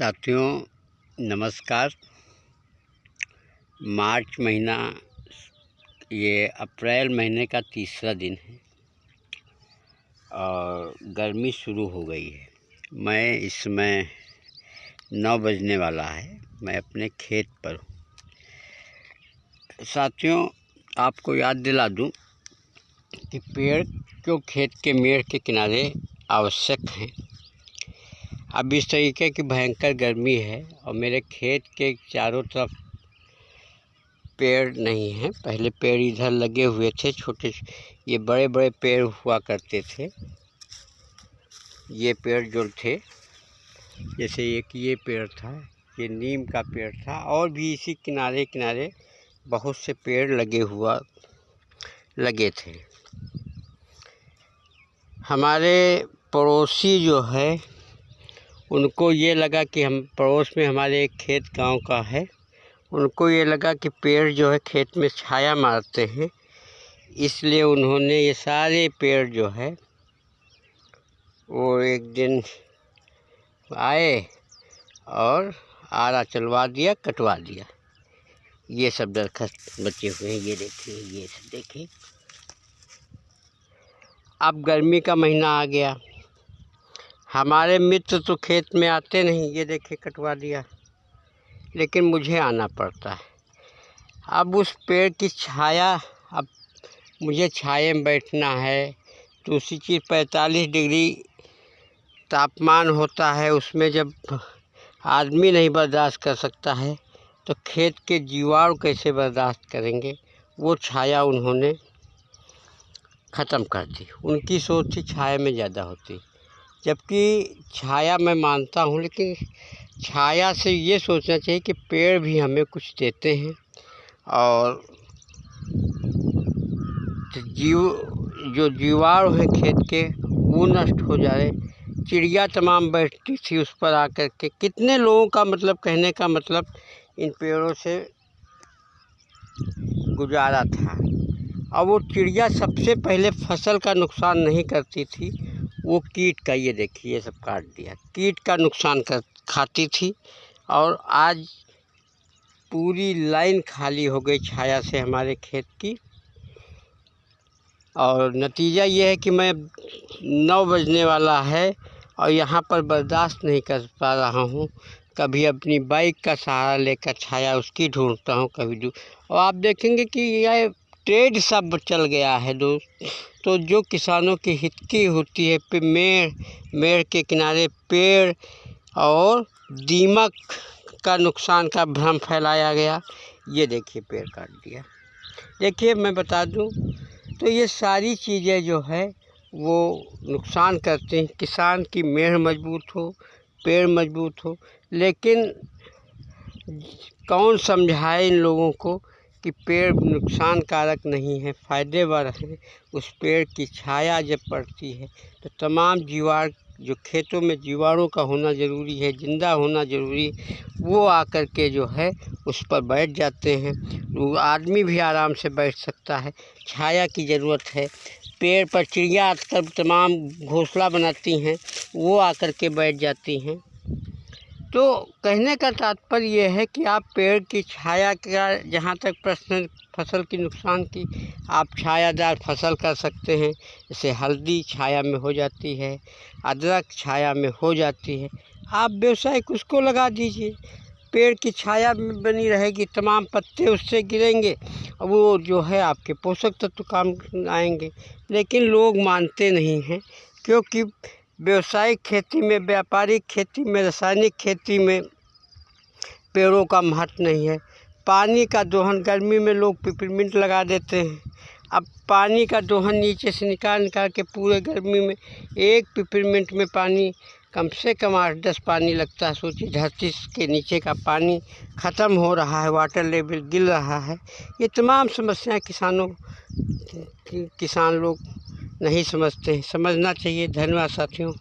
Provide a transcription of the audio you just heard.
साथियों नमस्कार। मार्च महीना, ये अप्रैल महीने का तीसरा दिन है और गर्मी शुरू हो गई है। मैं इस समय 9 बजने वाला है, मैं अपने खेत पर हूँ। साथियों, आपको याद दिला दूं कि पेड़ क्यों खेत के मेड़ के किनारे आवश्यक हैं। अब इस तरीके की भयंकर गर्मी है और मेरे खेत के चारों तरफ पेड़ नहीं हैं। पहले पेड़ इधर लगे हुए थे, छोटे, ये बड़े बड़े पेड़ हुआ करते थे। ये पेड़ जो थे, जैसे एक ये पेड़ था, ये नीम का पेड़ था, और भी इसी किनारे किनारे बहुत से पेड़ लगे थे। हमारे पड़ोसी जो है, उनको ये लगा कि हम पड़ोस में हमारे एक खेत गांव का है, उनको ये लगा कि पेड़ जो है खेत में छाया मारते हैं, इसलिए उन्होंने ये सारे पेड़ जो है वो एक दिन आए और आरा चलवा दिया, कटवा दिया। ये सब दरख्त बचे हुए हैं, ये देखिए, ये सब देखिए। अब गर्मी का महीना आ गया, हमारे मित्र तो खेत में आते नहीं, ये देखिए कटवा दिया, लेकिन मुझे आना पड़ता है। अब उस पेड़ की छाया, अब मुझे छाये में बैठना है, तो उसी चीज़ 45 डिग्री तापमान होता है, उसमें जब आदमी नहीं बर्दाश्त कर सकता है तो खेत के जीवाणु कैसे बर्दाश्त करेंगे। वो छाया उन्होंने ख़त्म कर दी। उनकी सोच थी छाया में ज़्यादा होती, जबकि छाया मैं मानता हूँ, लेकिन छाया से ये सोचना चाहिए कि पेड़ भी हमें कुछ देते हैं और जो जीवाणु हैं खेत के, वो नष्ट हो जाए। चिड़िया तमाम बैठती थी उस पर आकर के। कितने लोगों का मतलब, कहने का मतलब, इन पेड़ों से गुजारा था। और वो चिड़िया सबसे पहले फसल का नुकसान नहीं करती थी, वो कीट का, ये देखिए ये सब काट दिया, कीट का नुकसान खाती थी। और आज पूरी लाइन खाली हो गई छाया से हमारे खेत की। और नतीजा ये है कि मैं 9 बजने वाला है और यहाँ पर बर्दाश्त नहीं कर पा रहा हूँ। कभी अपनी बाइक का सहारा लेकर छाया उसकी ढूंढता हूँ, कभी और आप देखेंगे कि यह ट्रेड सब चल गया है दोस्त। तो जो किसानों की हित की होती है, मेड़ के किनारे पेड़ और दीमक का नुकसान का भ्रम फैलाया गया। ये देखिए पेड़ काट दिया। देखिए मैं बता दूं, तो ये सारी चीज़ें जो है वो नुकसान करते हैं। किसान की मेड़ मजबूत हो, पेड़ मजबूत हो, लेकिन कौन समझाए इन लोगों को कि पेड़ नुकसान कारक नहीं है, फ़ायदेमंद है। उस पेड़ की छाया जब पड़ती है तो तमाम जीवाणु, जो खेतों में जीवाणु का होना ज़रूरी है, जिंदा होना ज़रूरी है, वो आकर के जो है उस पर बैठ जाते हैं। वो आदमी भी आराम से बैठ सकता है। छाया की ज़रूरत है। पेड़ पर चिड़िया आकर तमाम घोंसला बनाती हैं, वो आकर के बैठ जाती हैं। तो कहने का तात्पर्य ये है कि आप पेड़ की छाया का, जहाँ तक प्रश्न फसल की नुकसान की, आप छायादार फसल कर सकते हैं। जैसे हल्दी छाया में हो जाती है, अदरक छाया में हो जाती है, आप व्यावसायिक उसको लगा दीजिए। पेड़ की छाया में बनी रहेगी, तमाम पत्ते उससे गिरेंगे, वो जो है आपके पोषक तत्व काम आएंगे। लेकिन लोग मानते नहीं हैं, क्योंकि व्यावसायिक खेती में, व्यापारिक खेती में, रासायनिक खेती में पेड़ों का महत्व नहीं है। पानी का दोहन, गर्मी में लोग पिपरमिंट लगा देते हैं। अब पानी का दोहन नीचे से निकाल के पूरे गर्मी में एक पिपरमिंट में पानी कम से कम 8-10 पानी लगता है। सोचिए, धरती के नीचे का पानी ख़त्म हो रहा है, वाटर लेवल गिर रहा है। ये तमाम समस्याएं किसान लोग नहीं समझते हैं, समझना चाहिए। धन्यवाद साथियों।